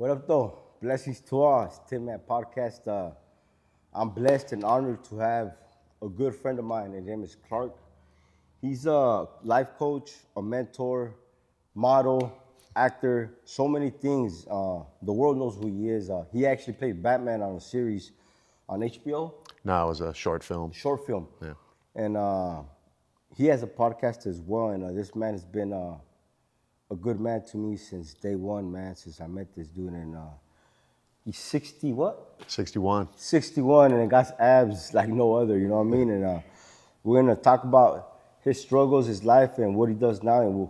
What up, though? Blessings to all. It's Tinman podcast. I'm blessed and honored to have a good friend of mine. His name is Clark. He's a life coach, a mentor, model, actor, so many things. The world knows who he is. He actually played Batman on a series on HBO, No, it was a short film. short film. Yeah. And he has a podcast as well. And this man has been a good man to me since day one, man, since I met this dude. And he's 60, what? 61. 61, and got abs like no other, you know what I mean? And we're gonna talk about his struggles, his life, and what he does now, and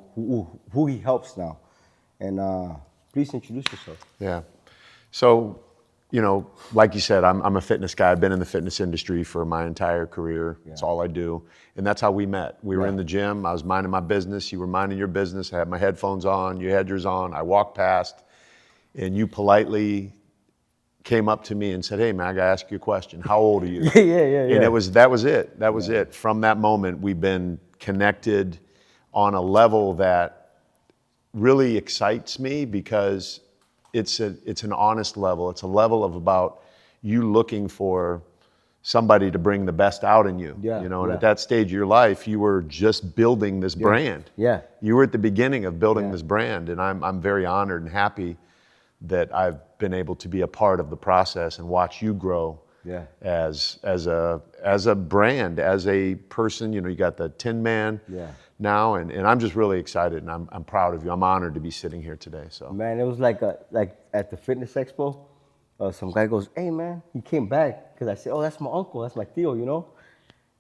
who he helps now. And please introduce yourself. Yeah. So, like you said, I'm a fitness guy. I've been in the fitness industry for my entire career. It's all I do. And that's how we met. We were in the gym. I was minding my business. You were minding your business. I had my headphones on. You had yours on. I walked past, and you politely came up to me and said, "Hey, man, I got to ask you a question. How old are you?" Yeah. And that was it. That was it. From that moment, we've been connected on a level that really excites me because it's an honest level. It's a level of about you looking for somebody to bring the best out in you. And at that stage of your life, you were just building this brand. Yeah. You were at the beginning of building this brand, and I'm very honored and happy that I've been able to be a part of the process and watch you grow as a brand, as a person. You got the Tinman now, and I'm just really excited, and I'm proud of you. I'm honored to be sitting here today. So Man, it was like at the fitness expo, some guy goes, "Hey, man," he came back because I said, "Oh, that's my uncle, that's my tío, you know?"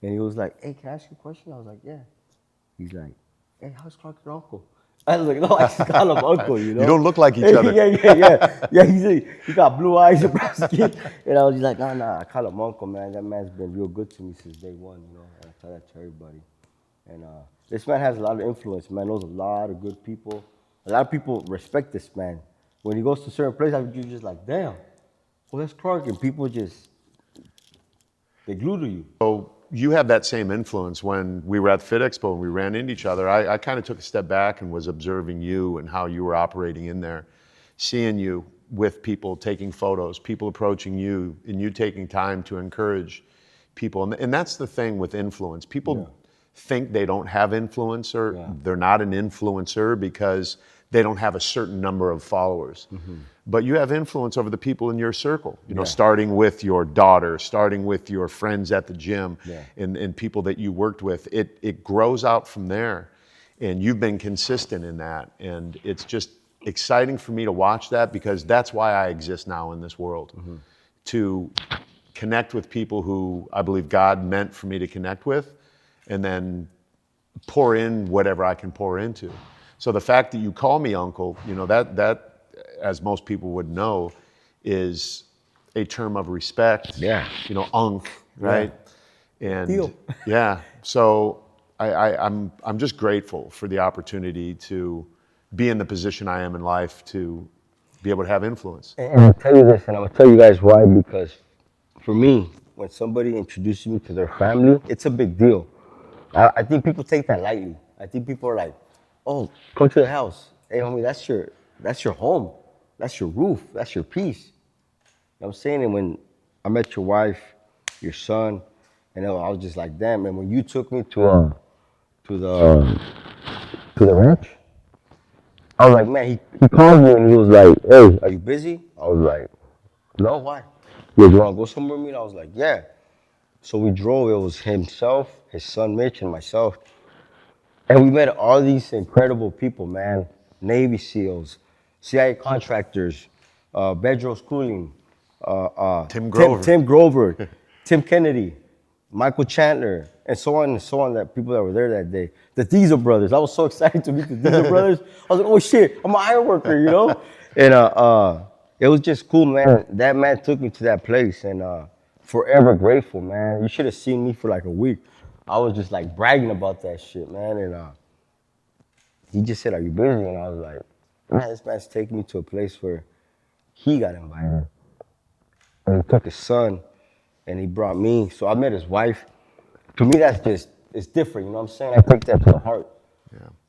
And he was like, "Hey, can I ask you a question?" I was like, "Yeah." He's like, "Hey, how's Clark your uncle?" I was like, "No, I just call him uncle, you know?" You don't look like each other. Yeah. He got blue eyes and brown skin. And I was just like, nah, I call him uncle, man. That man's been real good to me since day one, you know? And I tell that to everybody. And this man has a lot of influence, man. Knows a lot of good people. A lot of people respect this man. When he goes to certain places, you're just like, damn, well, that's Clark. And people they glue to you. So you have that same influence. When we were at the Fit Expo and we ran into each other, I kind of took a step back and was observing you and how you were operating in there, seeing you with people, taking photos, people approaching you, and you taking time to encourage people. And that's the thing with influence. People think they don't have influence, or they're not an influencer because they don't have a certain number of followers. But you have influence over the people in your circle, starting with your daughter, starting with your friends at the gym, and people that you worked with. It grows out from there, and you've been consistent in that. And it's just exciting for me to watch that, because that's why I exist now in this world, to connect with people who I believe God meant for me to connect with, and then pour in whatever I can pour into. So the fact that you call me uncle, that as most people would know, is a term of respect. Yeah. Unc, right? And Deal. So I'm just grateful for the opportunity to be in the position I am in life, to be able to have influence. And I'll tell you this, and I'm going to tell you guys why, because for me, when somebody introduces me to their family, it's a big deal. I think people take that lightly. I think people are like, "Oh, come to the house. Hey, homie, that's your home. That's your roof. That's your peace." You know what I'm saying? And when I met your wife, your son, and I was just like, damn. And when you took me to the ranch, I was like, man, he called me and he was like, "Hey, are you busy?" I was like, "No, why?" "Yeah, you want to go somewhere with me?" And I was like, "Yeah." So we drove. It was himself, his son Mitch, and myself. And we met all these incredible people, man. Navy SEALs, CIA contractors, Bedros Cooling, Tim Grover. Tim Grover, Tim Kennedy, Michael Chandler, and so on, that people that were there that day. The Diesel Brothers. I was so excited to meet the Diesel Brothers. I was like, "Oh shit, I'm an iron worker," you know? And it was just cool, man. That man took me to that place, and forever grateful, man. You should have seen me for like a week. I was just like bragging about that shit, man. And he just said, "Are you busy?" And I was like, man, this man's taking me to a place where he got invited. And he took his son, and he brought me. So I met his wife. To me, it's different, you know what I'm saying? I take that to the heart.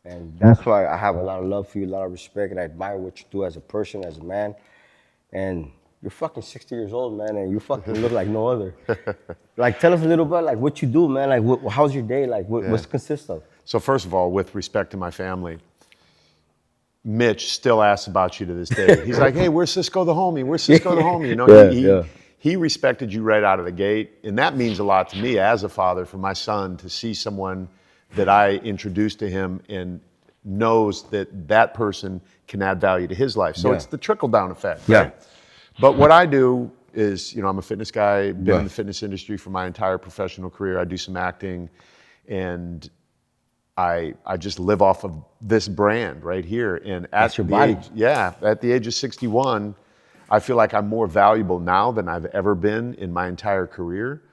And that's why I have a lot of love for you, a lot of respect, and I admire what you do as a person, as a man. and you're fucking 60 years old, man, and you fucking look like no other. Like, tell us a little bit, like, what you do, man. Like, how's your day? Like, what's it consist of? So first of all, with respect to my family, Mitch still asks about you to this day. He's like, hey, where's Cisco the homie? Where's Cisco the homie? You know, he respected you right out of the gate. And that means a lot to me as a father for my son to see someone that I introduced to him and knows that that person can add value to his life. So it's the trickle down effect. Right? But what I do is, you know, I'm a fitness guy, been in the fitness industry for my entire professional career. I do some acting, and I just live off of this brand right here. And at the age of 61, I feel like I'm more valuable now than I've ever been in my entire career.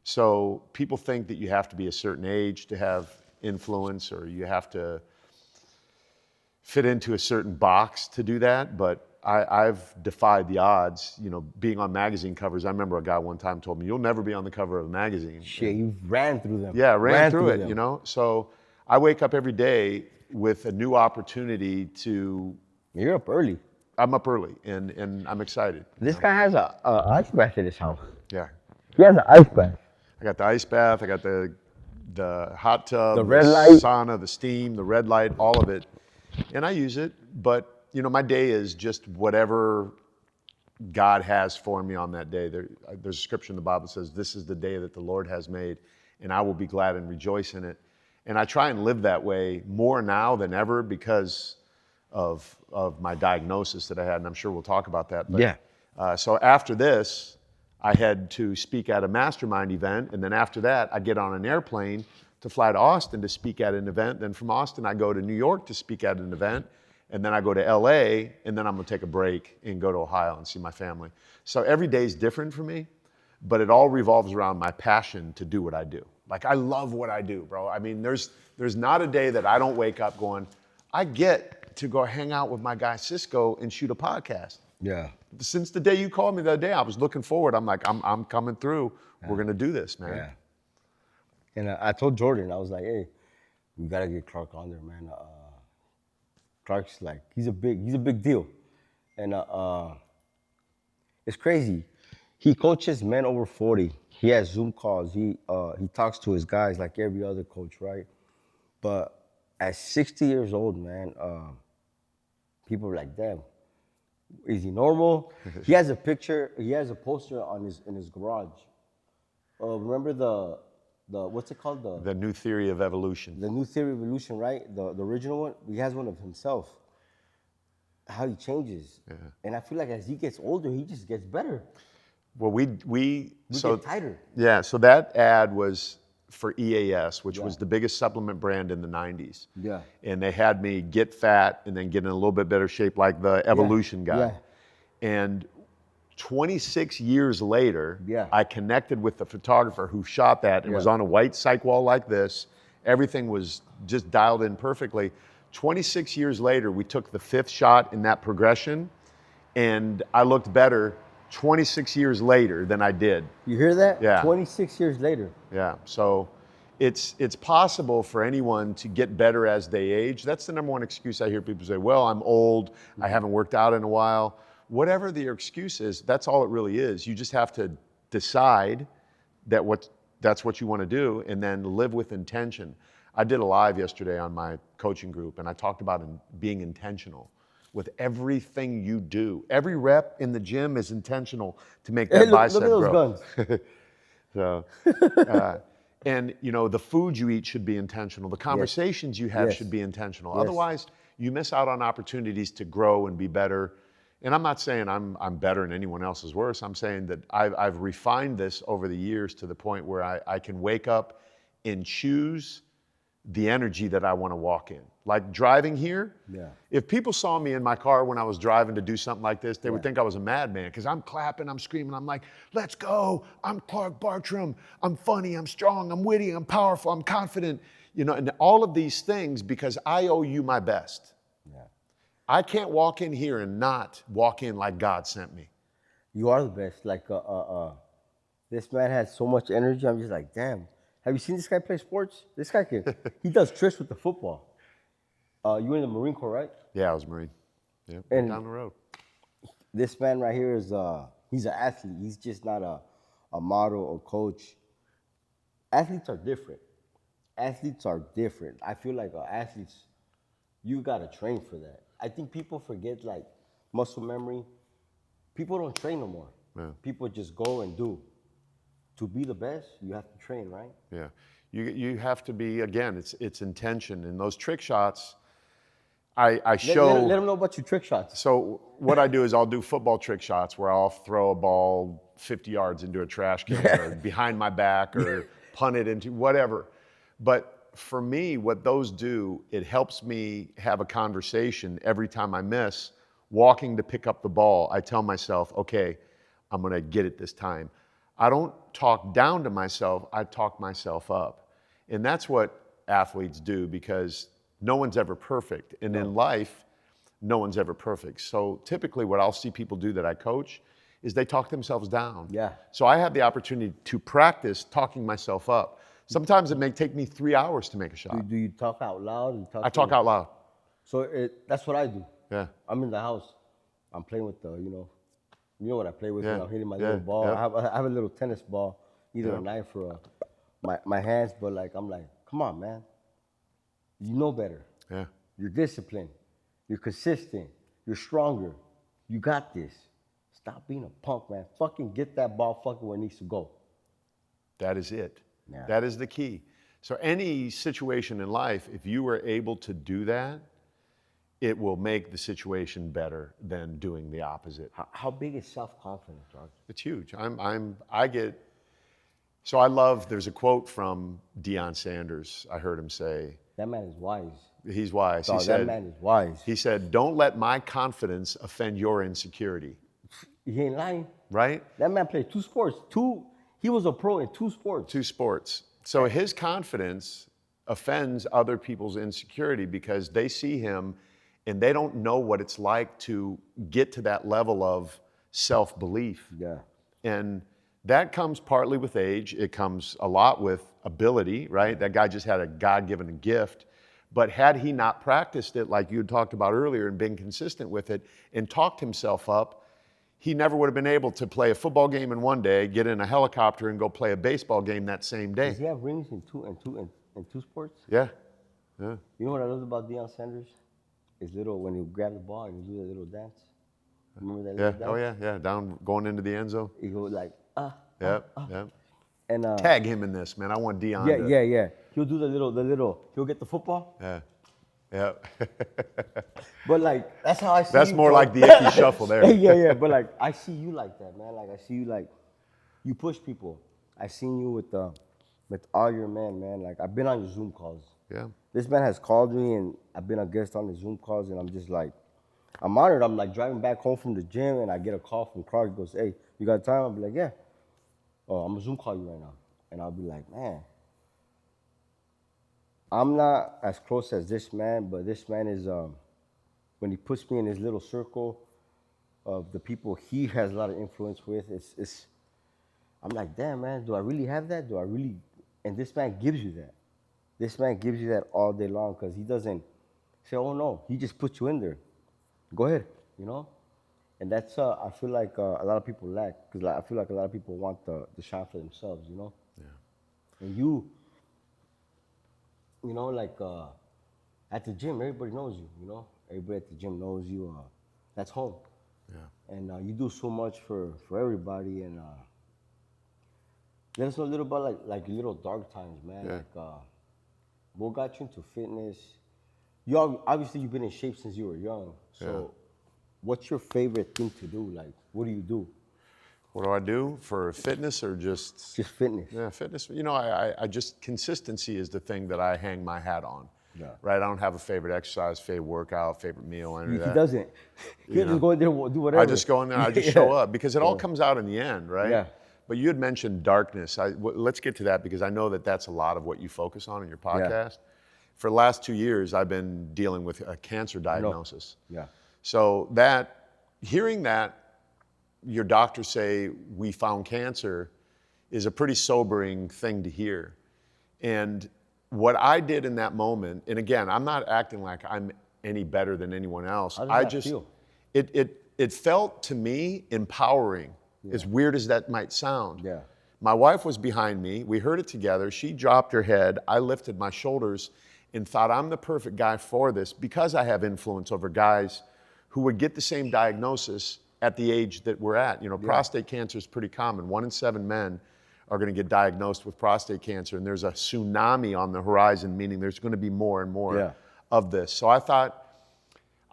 So people think that you have to be a certain age to have influence, or you have to fit into a certain box to do that. But I've defied the odds, you know, being on magazine covers. I remember a guy one time told me, you'll never be on the cover of a magazine. Shit, you ran through them. Yeah, ran through it, you know. So I wake up every day with a new opportunity to... You're up early. I'm up early, and I'm excited. This guy has an ice bath in his house. Yeah. He has an ice bath. I got the ice bath, I got the hot tub, the red light, sauna, the steam, the red light, all of it. And I use it, but you know, my day is just whatever God has for me on that day. There's a scripture in the Bible that says, this is the day that the Lord has made, and I will be glad and rejoice in it. And I try and live that way more now than ever because of my diagnosis that I had, and I'm sure we'll talk about that. But, so after this, I had to speak at a mastermind event, and then after that, I get on an airplane to fly to Austin to speak at an event. Then from Austin, I go to New York to speak at an event. And then I go to LA, and then I'm gonna take a break and go to Ohio and see my family. So every day is different for me, but it all revolves around my passion to do what I do. Like, I love what I do, bro. I mean, there's not a day that I don't wake up going, I get to go hang out with my guy Cisco and shoot a podcast. Yeah. Since the day you called me the other day, I was looking forward. I'm like, I'm coming through. We're gonna do this, man. Yeah. And I told Jordan, I was like, hey, we gotta get Clark on there, man. Clark's like, he's a big deal. And it's crazy. He coaches men over 40. He has Zoom calls. He talks to his guys like every other coach, right? But at 60 years old, man, people are like, damn, is he normal? He has a poster in his garage. Remember the what's it called? The New Theory of Evolution. The New Theory of Evolution, right? The original one. He has one of himself. How he changes. Yeah. And I feel like as he gets older, he just gets better. Well, we get tighter. Yeah, so that ad was for EAS, which was the biggest supplement brand in the 90s. Yeah. And they had me get fat and then get in a little bit better shape like the Evolution guy. Yeah. And 26 years later, I connected with the photographer who shot that. It was on a white cyc wall like this. Everything was just dialed in perfectly. 26 years later, we took the 5th shot in that progression, and I looked better 26 years later than I did. You hear that? Yeah. 26 years later. Yeah, so it's possible for anyone to get better as they age. That's the number one excuse I hear people say, well, I'm old, I haven't worked out in a while. Whatever the excuse is, that's all it really is. You just have to decide that that's what you want to do, and then live with intention. I did a live yesterday on my coaching group, and I talked about being intentional with everything you do. Every rep in the gym is intentional to make that bicep grow. Look at those guns. So, and you know, the food you eat should be intentional. The conversations you have should be intentional. Otherwise, you miss out on opportunities to grow and be better. And I'm not saying I'm better than anyone else's worse. I'm saying that I've refined this over the years to the point where I can wake up and choose the energy that I want to walk in. Like driving here, if people saw me in my car when I was driving to do something like this, they would think I was a madman, because I'm clapping, I'm screaming, I'm like, let's go, I'm Clark Bartram, I'm funny, I'm strong, I'm witty, I'm powerful, I'm confident, you know, and all of these things because I owe you my best. I can't walk in here and not walk in like God sent me. You are the best. Like, this man has so much energy. I'm just like, damn. Have you seen this guy play sports? This guy he does tricks with the football. You were in the Marine Corps, right? Yeah, I was Marine. Yeah, and down the road. This man right here is he's an athlete. He's just not a model or coach. Athletes are different. Athletes are different. I feel like athletes, you gotta train for that. I think people forget like muscle memory. People don't train no more. Yeah. People just go and do. To be the best, you have to train, right? Yeah. You have to be, again, it's intention. And those trick shots, I show. Let them know about your trick shots. So what I do is I'll do football trick shots where I'll throw a ball 50 yards into a trash can or behind my back or punt it into whatever. But for me, what those do, it helps me have a conversation every time I miss. Walking to pick up the ball, I tell myself, okay, I'm going to get it this time. I don't talk down to myself, I talk myself up. And that's what athletes do, because no one's ever perfect. And in life, no one's ever perfect. So typically what I'll see people do that I coach is they talk themselves down. Yeah. So I have the opportunity to practice talking myself up. Sometimes it may take me 3 hours to make a shot. Do you talk out loud? I talk out loud. So that's what I do. Yeah. I'm in the house. I'm playing with you know what I play with. Yeah. You know, hitting my Yeah. little ball. Yep. I have a little tennis ball, either a knife or my hands. But like I'm like, come on, man. You know better. Yeah. You're disciplined. You're consistent. You're stronger. You got this. Stop being a punk, man. Fucking get that ball fucking where it needs to go. That is it. Yeah. That is the key. So any situation in life, if you were able to do that, it will make the situation better than doing the opposite. How big is self-confidence, George? It's huge. So I love, there's a quote from Deion Sanders. I heard him say, That man is wise. he's wise. Dog, that man is wise. He said, don't let my confidence offend your insecurity. He ain't lying. Right? That man played 2 sports. He was a pro in 2 sports. 2 sports. So his confidence offends other people's insecurity because they see him and they don't know what it's like to get to that level of self-belief. Yeah. And that comes partly with age. It comes a lot with ability, right? That guy just had a God-given gift. But had he not practiced it like you had talked about earlier and been consistent with it and talked himself up, he never would have been able to play a football game in one day, get in a helicopter and go play a baseball game that same day. Does he have rings in two sports? Yeah. Yeah. You know what I love about Deion Sanders? His little, when he grab the ball and he do that little dance. Remember that Yeah. little dance? Oh yeah. Yeah. Down, going into the end zone. He go like, Yep. Yep. and Tag him in this, man. I want Deion. yeah. He'll do the little. He'll get the football. Yeah. Yeah. But like that's how I see. That's you, more bro. like the icky shuffle there. yeah. But like I see you like that, man. Like I see you like, you push people. I seen you with all your men, man. Like I've been on your Zoom calls. Yeah. This man has called me and I've been a guest on the Zoom calls and I'm just like, I'm honored. I'm like driving back home from the gym and I get a call from Clark. He goes, hey, you got time? I'll be like, yeah. Oh, I'm gonna Zoom call you right now. And I'll be like, man, I'm not as close as this man, but this man is, when he puts me in his little circle of the people he has a lot of influence with, I'm like, damn, man, do I really have that? Do I really? And this man gives you that. This man gives you that all day long because he doesn't say, oh no, he just puts you in there. Go ahead, you know? And that's, I feel like a lot of people lack, because I feel like a lot of people want the shine for themselves, you know? Yeah. And you know, like at the gym, everybody knows you, you know? Everybody at the gym knows you. That's home. Yeah. And you do so much for everybody. And let us know a little about like your little dark times, man. Yeah. Like, what got you into fitness? Obviously you've been in shape since you were young. So what's your favorite thing to do? Like, what do you do? What do I do for fitness or just? Just fitness. Yeah, fitness. You know, I just, consistency is the thing that I hang my hat on. Yeah. Right? I don't have a favorite exercise, favorite workout, favorite meal, any of He that. doesn't. He You just know. go in there and do whatever. I just go in there, I just show up because it all comes out in the end, right? Yeah. But you had mentioned darkness. Let's get to that because I know that that's a lot of what you focus on in your podcast. For the last 2 years, I've been dealing with a cancer diagnosis. Yeah. So hearing that your doctors say we found cancer is a pretty sobering thing to hear. And what I did in that moment, and again, I'm not acting like I'm any better than anyone else. How does that feel? It it felt to me empowering, as weird as that might sound. Yeah. My wife was behind me. We heard it together. She dropped her head. I lifted my shoulders and thought, I'm the perfect guy for this because I have influence over guys who would get the same diagnosis at the age that we're at. You know, prostate cancer is pretty common. 1 in 7 men are going to get diagnosed with prostate cancer, and there's a tsunami on the horizon, meaning there's going to be more and more of this. So I thought,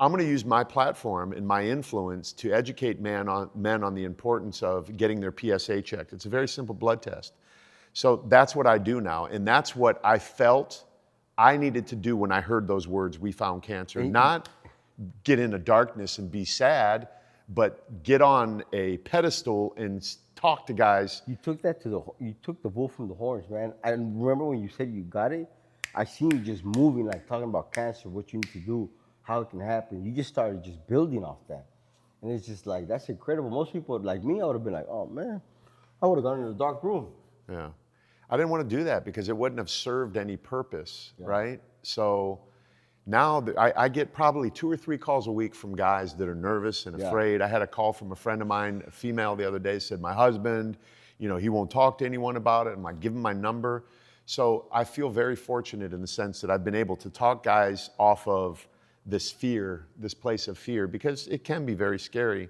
I'm going to use my platform and my influence to educate men on the importance of getting their PSA checked. It's a very simple blood test. So that's what I do now, and that's what I felt I needed to do when I heard those words, "We found cancer." Not get into darkness and be sad, but get on a pedestal and talk to guys. You took that you took the bull from the horns, man. I remember when you said you got it, I seen you just moving, like talking about cancer, what you need to do, how it can happen. You just started just building off that. And it's just like, that's incredible. Most people like me, I would have been like, oh man, I would have gone in the dark room. Yeah. I didn't want to do that because it wouldn't have served any purpose, right? So now I get probably 2 or 3 calls a week from guys that are nervous and afraid. I had a call from a friend of mine, a female the other day, said, my husband, you know, he won't talk to anyone about it. And I give him my number. So I feel very fortunate in the sense that I've been able to talk guys off of this fear, this place of fear, because it can be very scary.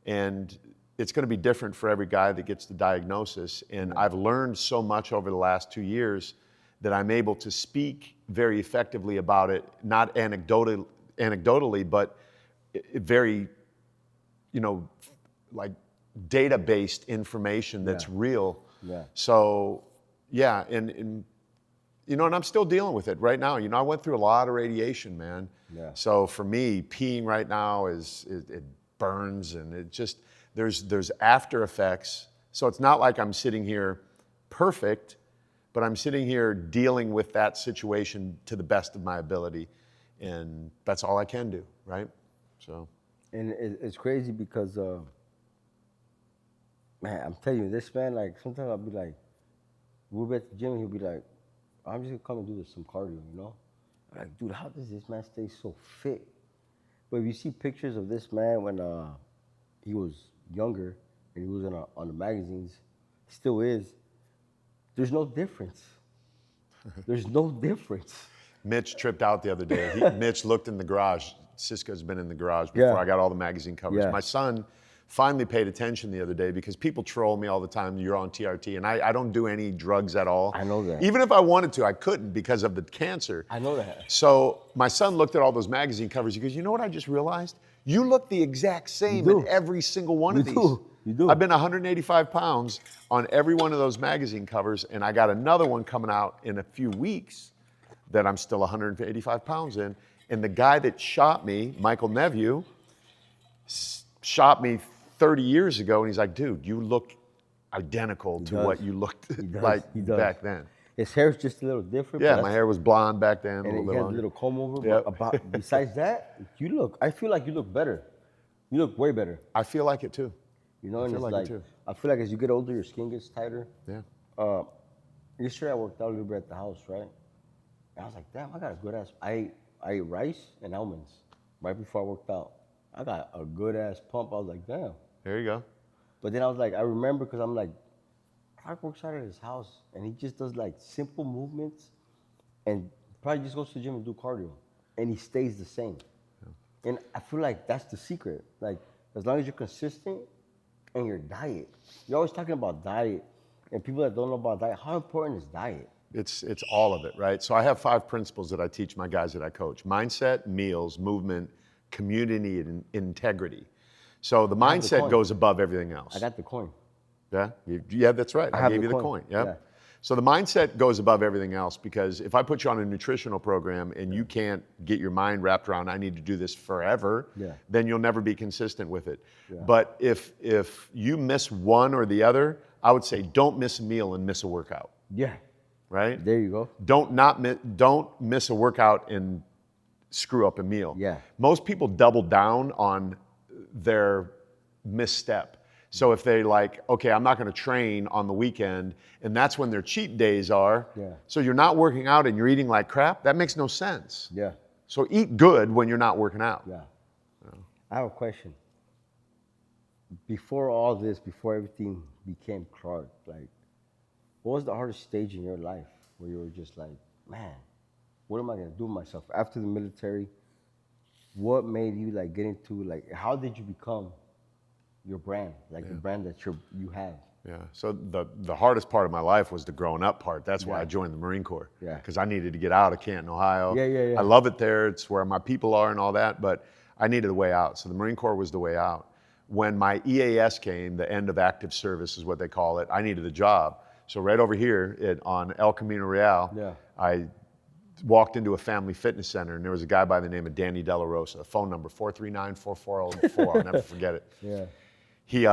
And it's going to be different for every guy that gets the diagnosis. And I've learned so much over the last 2 years that I'm able to speak very effectively about it, not anecdotally, but very, you know, like data-based information that's real. Yeah. So, yeah, and you know, and I'm still dealing with it right now. You know, I went through a lot of radiation, man. Yeah. So for me, peeing right now it burns, and it just there's after effects. So it's not like I'm sitting here perfect, but I'm sitting here dealing with that situation to the best of my ability, and that's all I can do, right? So. And it's crazy because, man, I'm telling you, this man, like, sometimes I'll be like, we'll be at the gym and he'll be like, I'm just gonna come and do some cardio, you know? I'm like, dude, how does this man stay so fit? But if you see pictures of this man when he was younger and he was on the magazines, still is, there's no difference. There's no difference. Mitch tripped out the other day. Mitch looked in the garage. Cisco's been in the garage before I got all the magazine covers. My son finally paid attention the other day because people troll me all the time, you're on TRT, and I don't do any drugs at all. I know that. Even if I wanted to, I couldn't because of the cancer. I know that. So my son looked at all those magazine covers. He goes, you know what I just realized? You look the exact same in every single one of these. You do. I've been 185 pounds on every one of those magazine covers, and I got another one coming out in a few weeks that I'm still 185 pounds in. And the guy that shot me, Michael Nephew, shot me 30 years ago, and he's like, dude, you look identical to what you looked like back then. His hair's just a little different. Yeah, my hair was blonde back then. And he had a little comb over. Yep. But besides that, I feel like you look better. You look way better. I feel like it too. You know, I feel like it too. I feel like as you get older, your skin gets tighter. Yeah. Yesterday I worked out a little bit at the house, right? And I was like, damn, I got a good ass. I ate rice and almonds right before I worked out. I got a good ass pump. I was like, damn. There you go. But then I was like, I remember because I'm like, Clark works out at his house and he just does like simple movements and probably just goes to the gym and do cardio and he stays the same. Yeah. And I feel like that's the secret. Like, as long as you're consistent and your diet. You're always talking about diet, and people that don't know about diet, how important is diet? It's all of it, right? So I have 5 principles that I teach my guys that I coach: mindset, meals, movement, community, and integrity. So the mindset goes above everything else. I got the coin. Yeah, yeah, that's right. I gave you the coin. Yeah. So the mindset goes above everything else, because if I put you on a nutritional program and you can't get your mind wrapped around, I need to do this forever, then you'll never be consistent with it. Yeah. But if you miss one or the other, I would say don't miss a meal and miss a workout. Yeah. Right? There you go. Don't miss a workout and screw up a meal. Yeah. Most people double down on their misstep. So if they like, okay, I'm not going to train on the weekend, and that's when their cheat days are. Yeah. So you're not working out and you're eating like crap. That makes no sense. Yeah. So eat good when you're not working out. Yeah. I have a question. before all this, before everything became Clark, like, what was the hardest stage in your life where you were just like, man, what am I gonna do with myself after the military? What made you like get into like? How did you become your brand, like the brand that you have? Yeah. So the hardest part of my life was the growing up part. That's why Yeah. I joined the Marine Corps. Yeah. Because I needed to get out of Canton, Ohio. Yeah. I love it there. It's where my people are and all that, but I needed a way out. So the Marine Corps was the way out. When my EAS came, the end of active service is what they call it, I needed a job. So right over here on El Camino Real, I walked into a family fitness center and there was a guy by the name of Danny De La Rosa, phone number 439-4404. I'll never forget it. Yeah. He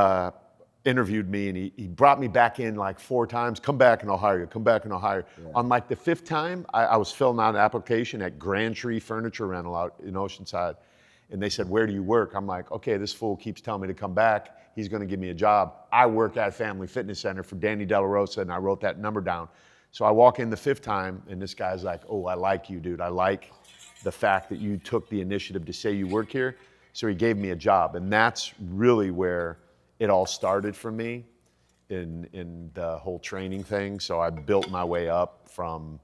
interviewed me and he brought me back in like 4 times. Come back and I'll hire you. Come back and I'll hire you. On like the 5th time, I was filling out an application at Grand Tree Furniture Rental out in Oceanside. And they said, where do you work? I'm like, okay, this fool keeps telling me to come back. He's going to give me a job. I work at Family Fitness Center for Danny De La Rosa, and I wrote that number down. So I walk in the 5th time, and this guy's like, oh, I like you, dude. I like the fact that you took the initiative to say you work here. So he gave me a job, and that's really where it all started for me in the whole training thing. So I built my way up from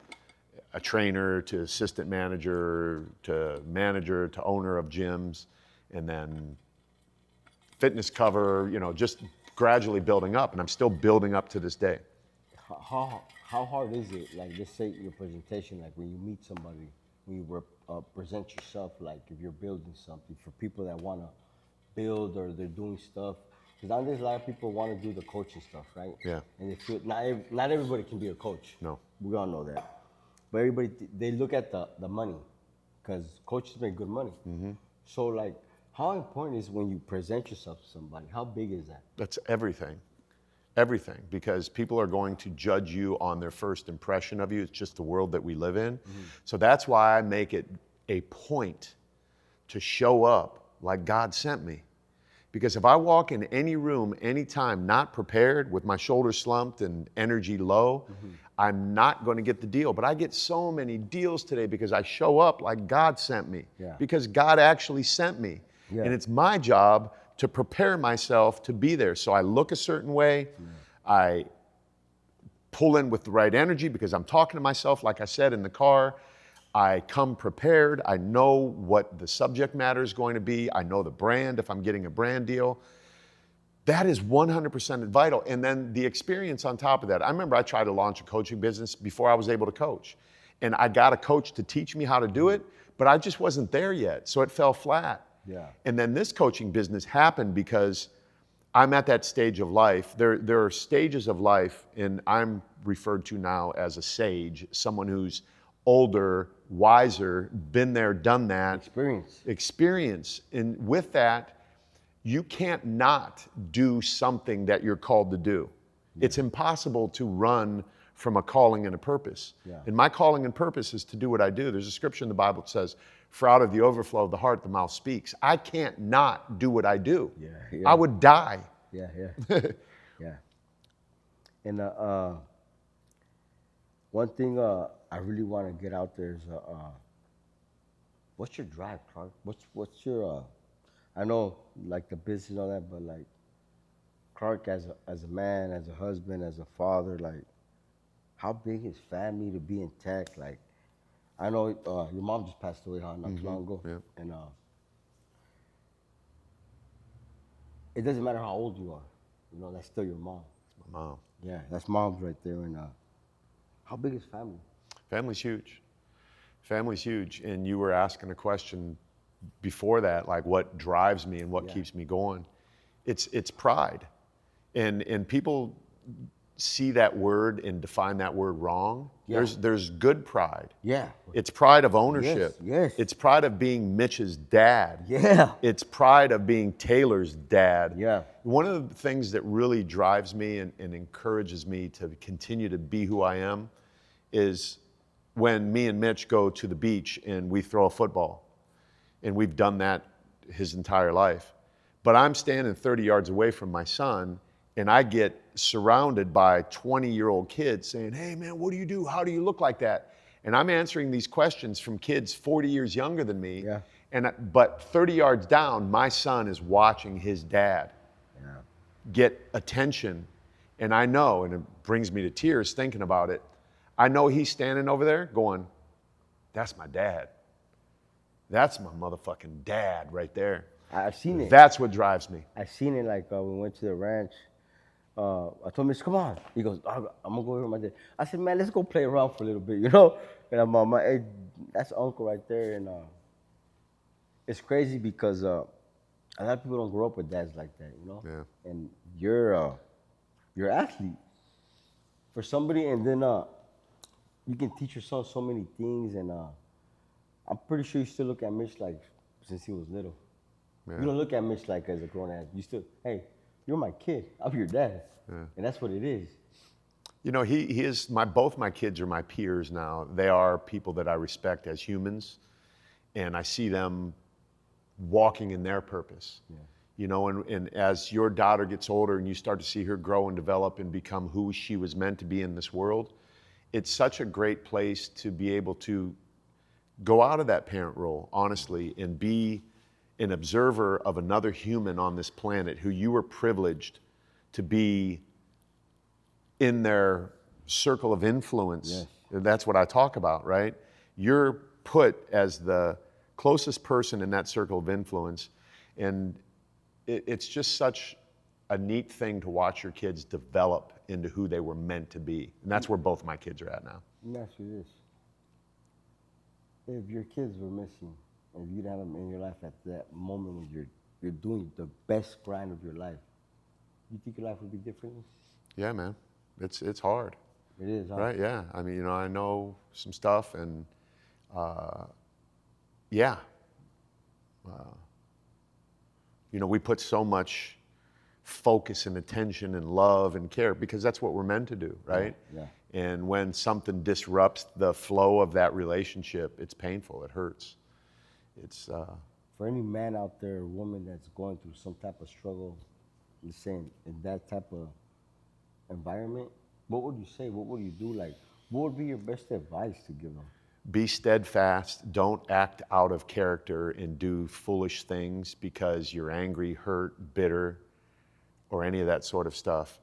a trainer to assistant manager to owner of gyms, and then fitness cover, just gradually building up, and I'm still building up to this day. How hard is it, like, let's say your presentation, like when you meet somebody, when you present yourself, like if you're building something for people that want to build or they're doing stuff, because nowadays a lot of people want to do the coaching stuff, right? Yeah. And they feel, not everybody can be a coach. No. We all know that. But everybody, they look at the money, because coaches make good money. Mm-hmm. So like, how important is when you present yourself to somebody? How big is that? That's everything. Everything, because people are going to judge you on their first impression of you. It's just the world that we live in. Mm-hmm. So that's why I make it a point to show up like God sent me. Because if I walk in any room, anytime, not prepared, with my shoulders slumped and energy low, I'm not going to get the deal. But I get so many deals today because I show up like God sent me. Yeah. Because God actually sent me. Yeah. And it's my job to prepare myself to be there. So I look a certain way. Yeah. I pull in with the right energy because I'm talking to myself, like I said, in the car. I come prepared. I know what the subject matter is going to be. I know the brand if I'm getting a brand deal. That is 100% vital. And then the experience on top of that. I remember I tried to launch a coaching business before I was able to coach. And I got a coach to teach me how to do it, but I just wasn't there yet. So it fell flat. Yeah. And then this coaching business happened because I'm at that stage of life. There are stages of life, and I'm referred to now as a sage, someone who's older, wiser, been there, done that. Experience. And with that, you can't not do something that you're called to do. Yeah. It's impossible to run from a calling and a purpose. Yeah. And my calling and purpose is to do what I do. There's a scripture in the Bible that says, for out of the overflow of the heart, the mouth speaks. I can't not do what I do. Yeah. I would die. Yeah. Yeah. And one thing I really want to get out there is, what's your drive, Clark? What's your, I know like the business and all that, but like Clark as a man, as a husband, as a father, like how big is family to be intact? Like I know your mom just passed away not too long ago, and it doesn't matter how old you are, that's still your mom. It's my mom. Yeah, that's mom's right there. And how big is family? Family's huge. Family's huge. And you were asking a question before that, like what drives me and what keeps me going. It's pride. And people see that word and define that word wrong. Yeah. There's good pride. Yeah. It's pride of ownership. Yes. It's pride of being Mitch's dad. Yeah. It's pride of being Taylor's dad. Yeah. One of the things that really drives me and encourages me to continue to be who I am is when me and Mitch go to the beach and we throw a football. And we've done that his entire life. But I'm standing 30 yards away from my son, and I get surrounded by 20-year-old kids saying, hey man, what do you do? How do you look like that? And I'm answering these questions from kids 40 years younger than me. Yeah. But 30 yards down, my son is watching his dad. Yeah. get attention. And I know, and it brings me to tears thinking about it, I know he's standing over there going, that's my dad. That's my motherfucking dad right there. I've seen it. That's what drives me. I seen it like we went to the ranch. I told Mitch, come on. He goes, I'm gonna go over with my dad. I said, man, let's go play around for a little bit, you know? And I'm like, hey, that's uncle right there. And it's crazy because a lot of people don't grow up with dads like that, you know? Yeah. And you're an athlete for somebody, and then you can teach your son so many things. And I'm pretty sure you still look at Mitch like since he was little. Yeah. You don't look at Mitch like as a grown ass. You still, hey, you're my kid. I'm your dad. Yeah. And that's what it is. You know, he is both my kids are my peers now. They are people that I respect as humans, and I see them walking in their purpose. Yeah. You know, and as your daughter gets older and you start to see her grow and develop and become who she was meant to be in this world, it's such a great place to be able to go out of that parent role, honestly, and be an observer of another human on this planet who you were privileged to be in their circle of influence. Yes. That's what I talk about, right? You're put as the closest person in that circle of influence, and it's just such a neat thing to watch your kids develop into who they were meant to be. And that's where both my kids are at now. Let me ask you this. If your kids were missing, and if you'd have them in your life at that moment when you're doing the best grind of your life, you think your life would be different? Yeah, man. It's hard. It is, huh? Right, yeah. I mean, you know, I know some stuff, and yeah. You know, we put so much focus and attention and love and care because that's what we're meant to do, right? Yeah. And when something disrupts the flow of that relationship, it's painful, it hurts. It's for any man out there or woman that's going through some type of struggle, you're saying in that type of environment, what would you say? What would you do? Like, what would be your best advice to give them? be steadfast. Don't act out of character and do foolish things because you're angry, hurt, bitter, or any of that sort of stuff.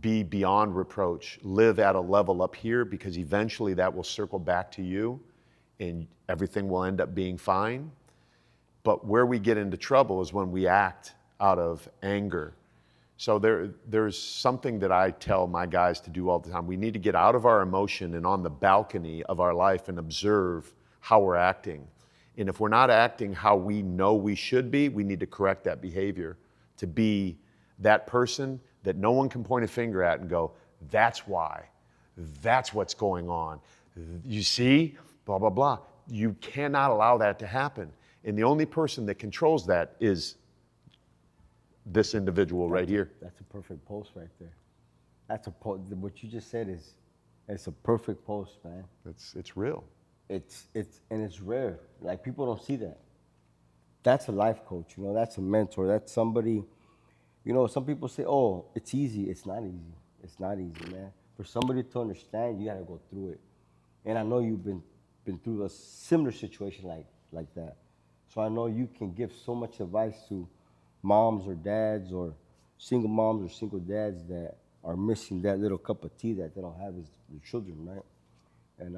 Be beyond reproach. Live at a level up here because eventually that will circle back to you and everything will end up being fine. But where we get into trouble is when we act out of anger. So there's something that I tell my guys to do all the time. We need to get out of our emotion and on the balcony of our life and observe how we're acting. And if we're not acting how we know we should be, we need to correct that behavior to be that person that no one can point a finger at and go, that's why, that's what's going on. You see, blah, blah, blah. You cannot allow that to happen. And the only person that controls that is this individual right here. That's a perfect post right there. That's what you just said it's a perfect post, man. It's real. It's rare. Like, people don't see that. That's a life coach, you know, that's a mentor. That's somebody, you know, some people say, oh, it's easy. It's not easy. It's not easy, man. For somebody to understand, you gotta go through it. And I know you've been through a similar situation like that. So I know you can give so much advice to moms or dads or single moms or single dads that are missing that little cup of tea that they don't have as their children, right? And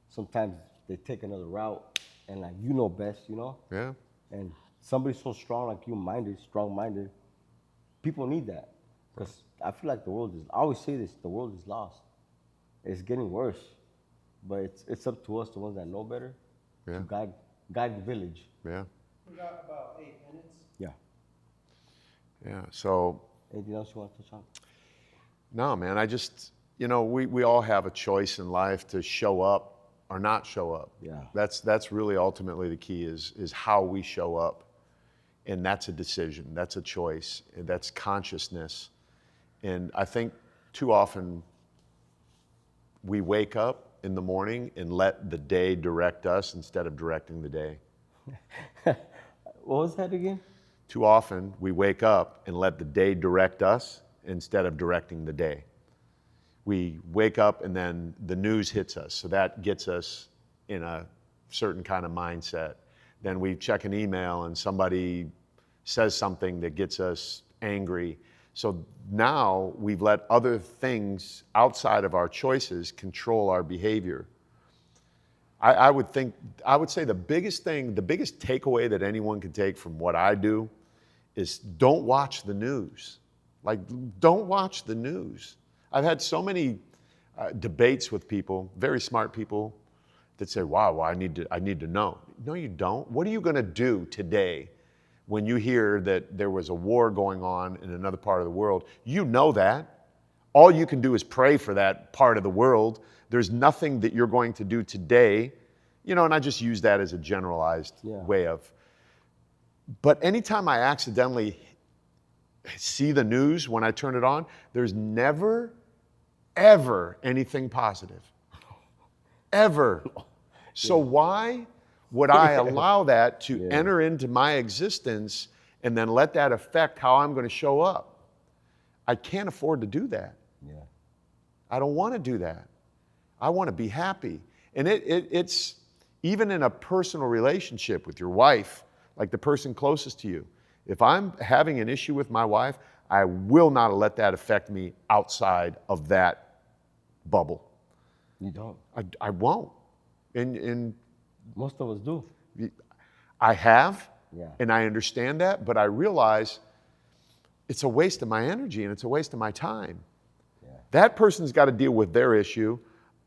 sometimes they take another route and, like, you know best, you know? Yeah. And somebody so strong like you, strong-minded, people need that. Because I feel like I always say this, the world is lost. It's getting worse. But it's up to us, the ones that know better, Yeah. to guide the village. Yeah. We got about 8 minutes. Yeah. Yeah. So, Anything else you want to touch on? no, man, I just, you know, we all have a choice in life to show up or not show up. Yeah. That's really ultimately the key is how we show up. And that's a decision, that's a choice, and that's consciousness. And I think too often we wake up in the morning and let the day direct us instead of directing the day. What was that again? Too often we wake up and let the day direct us instead of directing the day. We wake up and then the news hits us, so that gets us in a certain kind of mindset. Then we check an email and somebody says something that gets us angry. So now we've let other things outside of our choices control our behavior. I would say the biggest takeaway that anyone can take from what I do is don't watch the news. Like, don't watch the news. I've had so many debates with people, very smart people, that say, wow, well, I need to know. No, you don't. What are you going to do today when you hear that there was a war going on in another part of the world? You know that. All you can do is pray for that part of the world. There's nothing that you're going to do today, and I just use that as a generalized way of. But anytime I accidentally see the news when I turn it on, there's never, ever anything positive. Ever. So why would I allow that to enter into my existence and then let that affect how I'm going to show up? I can't afford to do that. Yeah. I don't want to do that. I want to be happy. And it's even in a personal relationship with your wife, like the person closest to you. If I'm having an issue with my wife, I will not let that affect me outside of that bubble. You don't. I won't. And Most of us do. I have, Yeah. and I understand that, but I realize it's a waste of my energy and it's a waste of my time. Yeah. That person's got to deal with their issue.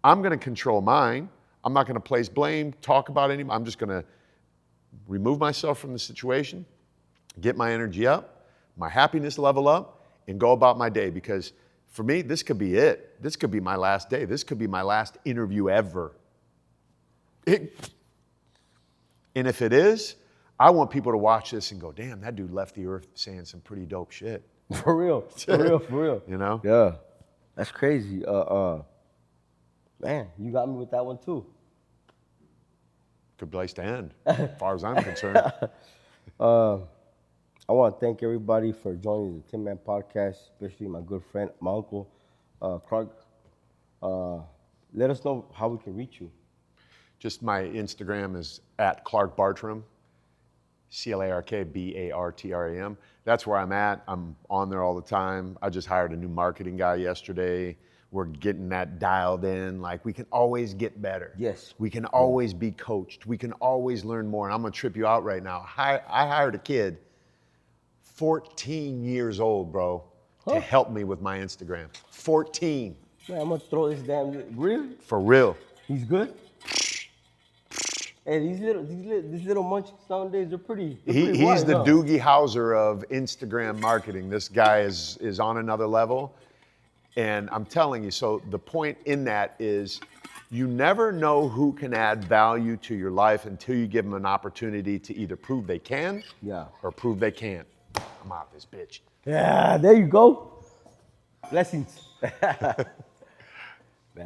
I'm going to control mine. I'm not going to place blame, talk about anything. I'm just going to remove myself from the situation, get my energy up, my happiness level up, and go about my day. Because for me, this could be it. This could be my last day. This could be my last interview ever. And if it is, I want people to watch this and go, damn, that dude left the earth saying some pretty dope shit. For real. For real. For real. You know? Yeah. That's crazy. Man, you got me with that one too. Good place to end, as far as I'm concerned. I want to thank everybody for joining the Tinman podcast, especially my good friend, my uncle, Clark. Let us know how we can reach you. Just my Instagram is at Clark Bartram, ClarkBartram. That's where I'm at. I'm on there all the time. I just hired a new marketing guy yesterday. We're getting that dialed in. Like, we can always get better. Yes. We can always be coached. We can always learn more. And I'm going to trip you out right now. I hired a kid, 14 years old, bro, to help me with my Instagram. 14. Man, I'm going to throw this damn... Really? For real. He's good? Hey, these little munchies nowadays, they're pretty He's wise, the huh? Doogie Howser of Instagram marketing. This guy is on another level. And I'm telling you, so the point in that is you never know who can add value to your life until you give them an opportunity to either prove they can or prove they can't. I'm out this bitch. Yeah, there you go. Blessings.